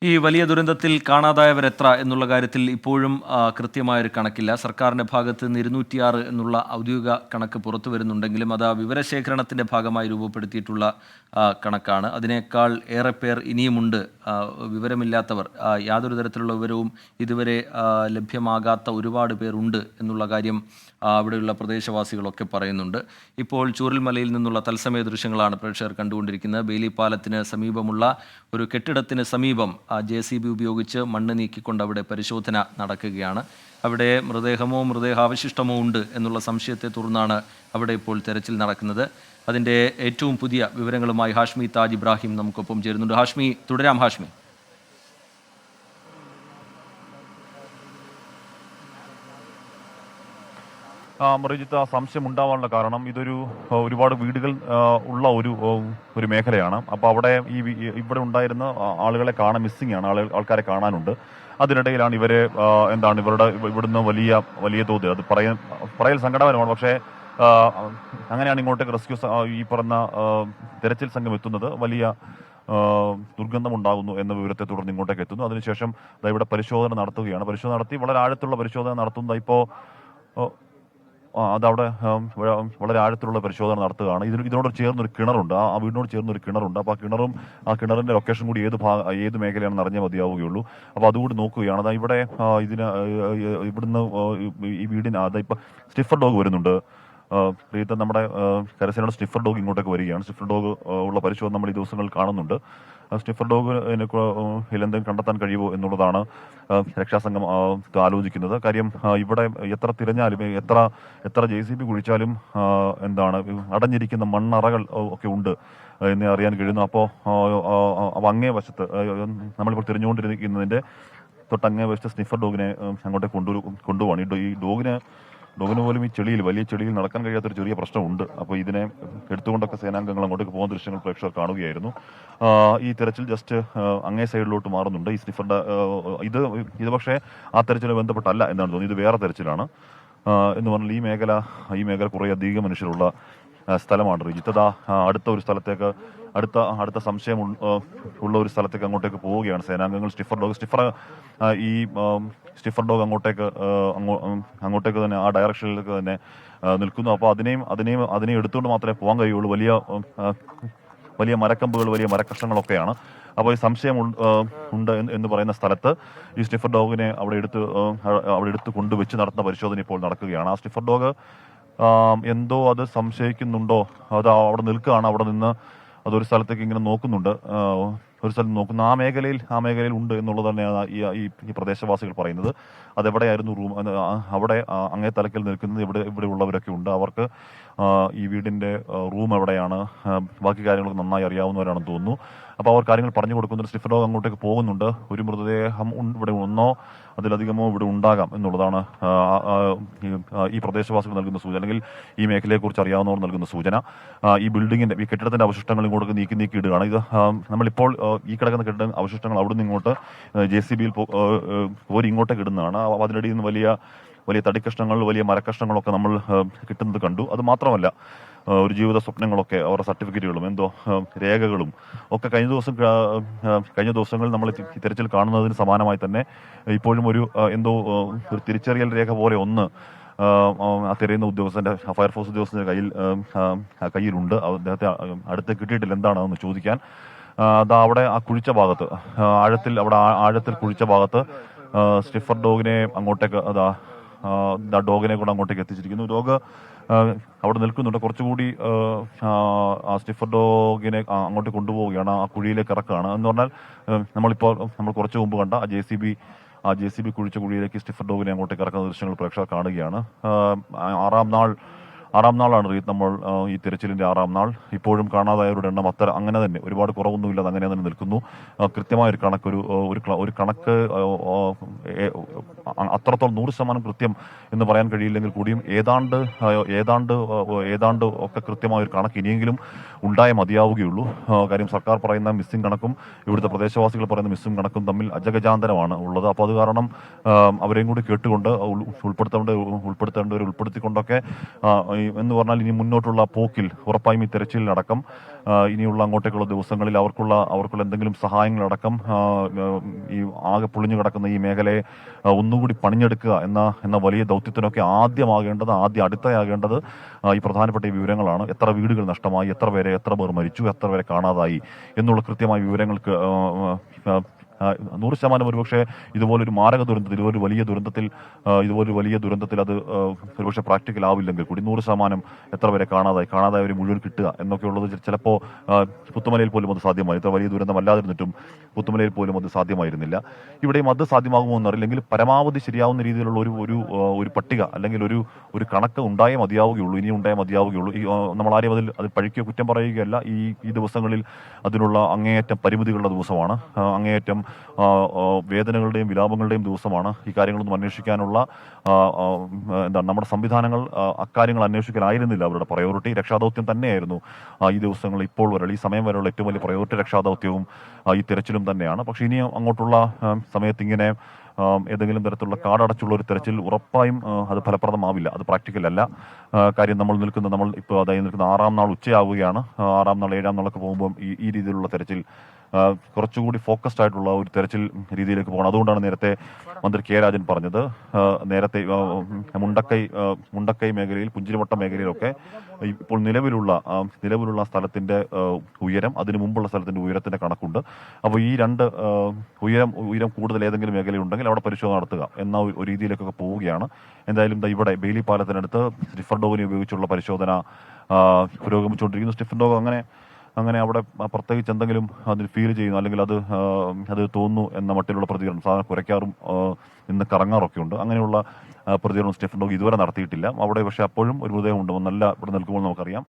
ഈ വലിയ ദുരന്തത്തിൽ കാണാതായവർ എത്ര എന്നുള്ള കാര്യത്തിൽ ഇപ്പോഴും കൃത്യമായൊരു കണക്കില്ല. സർക്കാരിൻ്റെ ഭാഗത്ത് നിന്ന് 206 എന്നുള്ള ഔദ്യോഗിക കണക്ക് പുറത്തു വരുന്നുണ്ടെങ്കിലും അത് വിവരശേഖരണത്തിൻ്റെ ഭാഗമായി രൂപപ്പെടുത്തിയിട്ടുള്ള കണക്കാണ്. അതിനേക്കാൾ ഏറെ പേർ ഇനിയുമുണ്ട്, വിവരമില്ലാത്തവർ. യാതൊരു തരത്തിലുള്ള വിവരവും ഇതുവരെ ലഭ്യമാകാത്ത ഒരുപാട് പേരുണ്ട് എന്നുള്ള കാര്യം അവിടെയുള്ള പ്രദേശവാസികളൊക്കെ പറയുന്നുണ്ട്. ഇപ്പോൾ ചൂരൽമലയിൽ നിന്നുള്ള തത്സമയ ദൃശ്യങ്ങളാണ് പ്രേക്ഷകർ കണ്ടുകൊണ്ടിരിക്കുന്നത്. ബെയിലി പാലത്തിന് സമീപമുള്ള ഒരു കെട്ടിടത്തിന് സമീപം JCB ഉപയോഗിച്ച് മണ്ണ് നീക്കിക്കൊണ്ട് അവിടെ പരിശോധന നടക്കുകയാണ്. അവിടെ മൃതദേഹാവശിഷ്ടമോ ഉണ്ട് എന്നുള്ള സംശയത്തെ തുടർന്നാണ് അവിടെ ഇപ്പോൾ തെരച്ചിൽ നടക്കുന്നത്. അതിൻ്റെ ഏറ്റവും പുതിയ വിവരങ്ങളുമായി ഹാഷ്മി താജ് ഇബ്രാഹിം നമുക്കൊപ്പം ചേരുന്നുണ്ട്. ഹാഷ്മി, തുടരാം. ഹാഷ്മി, മറിജിത്ത്, സംശയം ഉണ്ടാവാനുള്ള കാരണം ഒരുപാട് വീടുകൾ ഉള്ള ഒരു മേഖലയാണ്. അപ്പോൾ അവിടെ ഇവിടെ ഉണ്ടായിരുന്ന ആളുകളെ മിസ്സിംഗ് ആണ്, ആൾക്കാരെ കാണാനുണ്ട്. അതിനിടയിലാണ് ഇവിടുന്ന് വലിയ തോത്, അത് പറയൽ സങ്കടകരമാണ്. പക്ഷേ അങ്ങനെയാണ് ഇങ്ങോട്ടേക്ക് റെസ്ക്യൂ ഈ പറഞ്ഞ തെരച്ചിൽ സംഘം എത്തുന്നത്. വലിയ ദുർഗന്ധമുണ്ടാകുന്നു എന്ന വിവരത്തെ തുടർന്ന് ഇങ്ങോട്ടേക്ക് എത്തുന്നു. അതിനുശേഷം ഇവിടെ പരിശോധന നടത്തുകയാണ്. പരിശോധന നടത്തി വളരെ ആഴത്തുള്ള പരിശോധന നടത്തുന്നത് ഇപ്പോൾ അതവിടെ വളരെ ആഴത്തിലുള്ള പരിശോധന നടത്തുകയാണ്. ഇതിനോട് ചേർന്നൊരു കിണറുണ്ട്, ആ വീടിനോട് ചേർന്നൊരു കിണറുണ്ട്. അപ്പോൾ ആ കിണറിന്റെ ലൊക്കേഷൻ കൂടി ഏത് മേഖലയാണെന്ന് അറിഞ്ഞാൽ മതിയാവുകയുള്ളൂ. അപ്പോൾ അതുകൂടി നോക്കുകയാണ്. അതാ ഇവിടുന്ന് ഈ വീടിന് ഇപ്പം സ്നിഫർ ഡോഗ് വരുന്നുണ്ട്. നമ്മുടെ കരസേനയുടെ സ്നിഫർ ഡോഗ് ഇങ്ങോട്ടേക്ക് വരികയാണ്. സ്നിഫർ ഡോഗ് ഉള്ള പരിശോധന നമ്മൾ ഈ ദിവസങ്ങളിൽ കാണുന്നുണ്ട്. സ്നിഫർ ഡോഗ് എന്തെങ്കിലും കണ്ടെത്താൻ കഴിയുമോ എന്നുള്ളതാണ് രക്ഷാസംഘം ആലോചിക്കുന്നത്. കാര്യം ഇവിടെ എത്ര തിരഞ്ഞാലും എത്ര JCB കുഴിച്ചാലും അടഞ്ഞിരിക്കുന്ന മണ്ണറകൾ ഒക്കെ ഉണ്ട് എന്ന് അറിയാൻ കഴിയുന്നു. അപ്പോൾ അങ്ങേ വശത്ത് നമ്മളിപ്പോൾ തിരഞ്ഞുകൊണ്ടിരിക്കുന്നതിൻ്റെ തൊട്ടങ്ങേ വശത്ത് സ്നിഫർ ഡോഗിനെ അങ്ങോട്ടേക്ക് കൊണ്ടുപോവാണ്. ഈ ഡോഗിന് പോലും ഈ വലിയ ചെളിയിൽ നടക്കാൻ കഴിയാത്തൊരു ചെറിയ പ്രശ്നമുണ്ട്. അപ്പോൾ ഇതിനെ എടുത്തുകൊണ്ടൊക്കെ സേനാംഗങ്ങൾ അങ്ങോട്ടേക്ക് പോകുന്ന ദൃശ്യങ്ങൾ പ്രേക്ഷകർ കാണുകയായിരുന്നു. ഈ തെരച്ചിൽ ജസ്റ്റ് അങ്ങേ സൈഡിലോട്ട് മാറുന്നുണ്ട്. ഈ സ്നിഫറിന്റെ ഇത് പക്ഷേ ആ തെരച്ചിലുമായി ബന്ധപ്പെട്ടല്ല എന്നാണ് തോന്നുന്നത്. ഇത് വേറെ തെരച്ചിലാണ് എന്ന് പറഞ്ഞാൽ ഈ മേഖല കുറേയധികം മനുഷ്യരുള്ള സ്ഥലമാണ്. റിജിത്ത്, അടുത്ത ഒരു സ്ഥലത്തേക്ക് അടുത്ത സംശയം ഉള്ള ഒരു സ്ഥലത്തേക്ക് അങ്ങോട്ടേക്ക് പോവുകയാണ് സേനാംഗങ്ങൾ. സ്നിഫർ ഡോഗ് അങ്ങോട്ടേക്ക് തന്നെ ആ ഡയറക്ഷനിലേക്ക് തന്നെ നിൽക്കുന്നു. അപ്പോൾ അതിനെയും എടുത്തുകൊണ്ട് മാത്രമേ പോകാൻ കഴിയുള്ളൂ. വലിയ മരക്കമ്പുകൾ, വലിയ മരക്കഷ്ണങ്ങളൊക്കെയാണ്. അപ്പോൾ ഈ സംശയം ഉണ്ട് എന്ന് പറയുന്ന സ്ഥലത്ത് ഈ സ്നിഫർ ഡോഗിനെ അവിടെ എടുത്ത് കൊണ്ടുവച്ച് നടത്തുന്ന പരിശോധന ഇപ്പോൾ നടക്കുകയാണ്. ആ സ്നിഫർ ഡോഗ് എന്തോ അത് സംശയിക്കുന്നുണ്ടോ, അത് അവിടെ നിൽക്കുകയാണ്. അവിടെ നിന്ന് അതൊരു സ്ഥലത്തേക്ക് ഇങ്ങനെ നോക്കുന്നുണ്ട്. ഒരു സ്ഥലത്ത് നോക്കുന്ന ആ മേഖലയിൽ ഉണ്ട് എന്നുള്ളത് തന്നെയാണ് ഈ പ്രദേശവാസികൾ പറയുന്നത്. അതെവിടെയായിരുന്നു റൂം, അവിടെ അങ്ങേ തലക്കൽ നിൽക്കുന്നത് ഇവിടെ ഉള്ളവരൊക്കെ ഉണ്ട്. അവർക്ക് ഈ വീടിന്റെ റൂം എവിടെയാണ്, ബാക്കി കാര്യങ്ങളൊക്കെ നന്നായി അറിയാവുന്നവരാണെന്ന് തോന്നുന്നു. അപ്പോൾ അവർ കാര്യങ്ങൾ പറഞ്ഞു കൊടുക്കുന്നുണ്ട്. സ്നിഫർ ഡോഗ് അങ്ങോട്ടേക്ക് പോകുന്നുണ്ട്. ഒരു മൃതദേഹം ഇവിടെ ഒന്നോ അതിലധികമോ ഇവിടെ ഉണ്ടാകാം എന്നുള്ളതാണ് ഈ പ്രദേശവാസികൾ നൽകുന്ന സൂചന, അല്ലെങ്കിൽ ഈ മേഖലയെക്കുറിച്ച് അറിയാവുന്നവർ നൽകുന്ന സൂചന. ഈ കെട്ടിടത്തിന്റെ അവശിഷ്ടങ്ങൾ ഇങ്ങോട്ടേക്ക് നീക്കി ഇടുകയാണ്. ഇത് നമ്മളിപ്പോൾ ഈ കിടക്കുന്ന കെട്ടിട അവശിഷ്ടങ്ങൾ അവിടെ നിന്ന് ഇങ്ങോട്ട് JCB കോരി ഇങ്ങോട്ടേക്ക് ഇടുന്നതാണ്. അതിനിടയിൽ നിന്ന് വലിയ തടിക്കഷ്ണങ്ങൾ, വലിയ മരക്കഷ്ണങ്ങളൊക്കെ നമ്മൾ കിട്ടുന്നത് കണ്ടു. അത് മാത്രമല്ല, ഒരു ജീവിത സ്വപ്നങ്ങളൊക്കെ, അവരുടെ സർട്ടിഫിക്കറ്റുകളും രേഖകളും ഒക്കെ കഴിഞ്ഞ ദിവസങ്ങളിൽ നമ്മൾ ഈ തെരച്ചിൽ കാണുന്നതിന് സമാനമായി തന്നെ ഇപ്പോഴും ഒരു തിരിച്ചറിയൽ രേഖ പോലെ ഒന്ന് ആ തിരയുന്ന ഉദ്യോഗസ്ഥന്റെ, ഫയർഫോഴ്സ് ഉദ്യോഗസ്ഥന്റെ കയ്യിലുണ്ട്. അദ്ദേഹത്തെ അടുത്ത് കിട്ടിയിട്ടില്ല, എന്താണെന്ന് ചോദിക്കാൻ. അവിടെ ആ കുഴിച്ച ഭാഗത്ത്, ആഴത്തിൽ കുഴിച്ച ഭാഗത്ത് സ്നിഫർ ഡോഗിനെ അങ്ങോട്ടേക്ക് ഡോഗിനെ കൂടെ അങ്ങോട്ടേക്ക് എത്തിച്ചിരിക്കുന്നു. ഡോഗ് അവിടെ നിൽക്കുന്നുണ്ട്. കുറച്ചുകൂടി ആ സ്നിഫർ ഡോഗിനെ അങ്ങോട്ട് കൊണ്ടുപോവുകയാണ്, ആ കുഴിയിലേക്ക് ഇറക്കുകയാണ്. എന്ന് പറഞ്ഞാൽ നമ്മൾ കുറച്ച് മുമ്പ് കണ്ട ആ JCB കുഴിച്ച കുഴിയിലേക്ക് സ്നിഫർ ഡോഗിനെ അങ്ങോട്ടേക്ക് ഇറക്കുന്ന ദൃശ്യങ്ങൾ പ്രേക്ഷകർ കാണുകയാണ്. ആറാം നാളാണ് നമ്മൾ ഈ തിരച്ചിലിന്റെ 6ാം നാൾ. ഇപ്പോഴും കാണാതായവരുടെ എണ്ണം അങ്ങനെ തന്നെ ഒരുപാട് കുറവൊന്നുമില്ലാതെ അങ്ങനെ തന്നെ നിൽക്കുന്നു. കൃത്യമായൊരു ഒരു കണക്ക് അത്രത്തോളം 100% കൃത്യം എന്ന് പറയാൻ കഴിയില്ലെങ്കിൽ കൂടിയും ഏതാണ്ട് ഒക്കെ കൃത്യമായൊരു കണക്ക് ഇനിയെങ്കിലും ഉണ്ടായേ മതിയാവുകയുള്ളൂ. കാര്യം സർക്കാർ പറയുന്ന മിസ്സിംഗ് കണക്കും ഇവിടുത്തെ പ്രദേശവാസികൾ പറയുന്ന മിസ്സിംഗ് കണക്കും തമ്മിൽ അജഗജാന്തരമാണ് ഉള്ളത്. അപ്പോൾ അത് കാരണം അവരെയും കൂടി കേട്ടുകൊണ്ട് ഉൾപ്പെടുത്തേണ്ടവർ ഉൾപ്പെടുത്തിക്കൊണ്ടൊക്കെ എന്ന് പറഞ്ഞാൽ ഇനി മുന്നോട്ടുള്ള പോക്കിൽ ഉറപ്പായും ഈ തെരച്ചിലിനടക്കം ഇനിയുള്ള അങ്ങോട്ടേക്കുള്ള ദിവസങ്ങളിൽ അവർക്കുള്ള എന്തെങ്കിലും സഹായങ്ങളടക്കം ഈ ആകെ പൊളിഞ്ഞു കിടക്കുന്ന ഈ മേഖലയെ ഒന്നുകൂടി പണിഞ്ഞെടുക്കുക എന്ന വലിയ ദൗത്യത്തിനൊക്കെ ആദ്യം അടുത്തയാകേണ്ടത് ഈ പ്രധാനപ്പെട്ട ഈ വിവരങ്ങളാണ്. എത്ര വീടുകൾ നഷ്ടമായി, എത്ര പേർ മരിച്ചു, എത്ര പേരെ കാണാതായി എന്നുള്ള കൃത്യമായ വിവരങ്ങൾക്ക് 100% ഒരുപക്ഷെ ഇതുപോലൊരു മാരക ദുരന്തത്തിൽ, ഇതുപോലൊരു വലിയ ദുരന്തത്തിൽ അത് ഒരുപക്ഷെ പ്രാക്ടിക്കൽ ആവില്ലെങ്കിൽ കൂടി 100% എത്ര പേരെ കാണാതായവരെ മുഴുവൻ കിട്ടുക എന്നൊക്കെയുള്ളത് ചിലപ്പോൾ പുത്തുമലയിൽ പോലും അത് സാധ്യമായി. ഇത്ര വലിയ ദുരന്തമല്ലാതിരുന്നിട്ടും പുത്തുമലയിൽ പോലും അത് സാധ്യമായിരുന്നില്ല. ഇവിടെയും അത് സാധ്യമാകുമോ എന്നറിയില്ലെങ്കിൽ പരമാവധി ശരിയാവുന്ന രീതിയിലുള്ള ഒരു പട്ടിക അല്ലെങ്കിൽ ഒരു കണക്ക് ഉണ്ടായേ മതിയാവുകയുള്ളൂ. ഈ നമ്മൾ ആരെയും അതിൽ പഴിക്കുകയോ കുറ്റം പറയുകയല്ല. ഈ ദിവസങ്ങളിൽ അതിനുള്ള അങ്ങേയറ്റം പരിമിതികളുടെ ദിവസമാണ്, അങ്ങേയറ്റം വേദനകളുടെയും വിലാപങ്ങളുടെയും ദിവസമാണ്. ഈ കാര്യങ്ങളൊന്നും അന്വേഷിക്കാനുള്ള നമ്മുടെ സംവിധാനങ്ങൾ അക്കാര്യങ്ങൾ അന്വേഷിക്കാനായിരുന്നില്ല അവരുടെ പ്രയോറിറ്റി. രക്ഷാദൗത്യം തന്നെയായിരുന്നു ഈ ദിവസങ്ങളിൽ ഇപ്പോൾ വരെ ഈ സമയം വരെയുള്ള ഏറ്റവും വലിയ പ്രയോറിറ്റി രക്ഷാദൗത്യവും ഈ തെരച്ചിലും തന്നെയാണ്. പക്ഷേ ഇനി അങ്ങോട്ടുള്ള സമയത്ത് ഇങ്ങനെ ഏതെങ്കിലും തരത്തിലുള്ള കാടടച്ചുള്ള ഒരു തെരച്ചിൽ ഉറപ്പായും അത് ഫലപ്രദമാവില്ല, അത് പ്രാക്ടിക്കൽ അല്ല. കാര്യം നമ്മൾ ഇപ്പോൾ അതായത് നിൽക്കുന്ന 6ാം നാൾ ഉച്ചയാവുകയാണ്. 6ാം നാൾ 7ാം നാളൊക്കെ പോകുമ്പോൾ ഈ രീതിയിലുള്ള തെരച്ചിൽ കുറച്ചുകൂടി ഫോക്കസ്ഡ് ആയിട്ടുള്ള ഒരു തെരച്ചിൽ രീതിയിലേക്ക് പോകണം. അതുകൊണ്ടാണ് നേരത്തെ മന്ത്രി കെ രാജൻ പറഞ്ഞത്, നേരത്തെ മുണ്ടക്കൈ മേഖലയിൽ, പുഞ്ചിരിമട്ടം മേഖലയിലൊക്കെ ഇപ്പോൾ നിലവിലുള്ള സ്ഥലത്തിന്റെ ഉയരം, അതിനു മുമ്പുള്ള സ്ഥലത്തിന്റെ ഉയരത്തിന്റെ കണക്കുണ്ട്. അപ്പോൾ ഈ രണ്ട് ഉയരം കൂടുതൽ ഏതെങ്കിലും മേഖലയുണ്ടെങ്കിൽ അവിടെ പരിശോധന നടത്തുക എന്ന ഒരു രീതിയിലേക്കൊക്കെ പോവുകയാണ്. എന്തായാലും ഇവിടെ ബെയിലി പാലത്തിനടുത്ത് സ്റ്റിഫർ ഡോഗിനെ ഉപയോഗിച്ചുള്ള പരിശോധന പുരോഗമിച്ചുകൊണ്ടിരിക്കുന്നു. സ്റ്റിഫർ ഡോഗ് അങ്ങനെ അവിടെ പ്രത്യേകിച്ച് എന്തെങ്കിലും അതിൽ ഫീൽ ചെയ്യുന്നു അല്ലെങ്കിൽ അത് തോന്നുന്നു എന്ന മട്ടിലുള്ള പ്രതികരണം സാധാരണ കുരയ്ക്കാറും ഇന്ന് കറങ്ങാറൊക്കെ ഉണ്ട്. അങ്ങനെയുള്ള പ്രതികരണം സ്റ്റെഫൻ ഡോഗ് ഇതുവരെ നടത്തിയിട്ടില്ല. അവിടെ പക്ഷേ അപ്പോഴും ഒരു ഹൃദയമുണ്ട്, നല്ല ഇവിടെ നിൽക്കുമ്പോൾ നമുക്കറിയാം.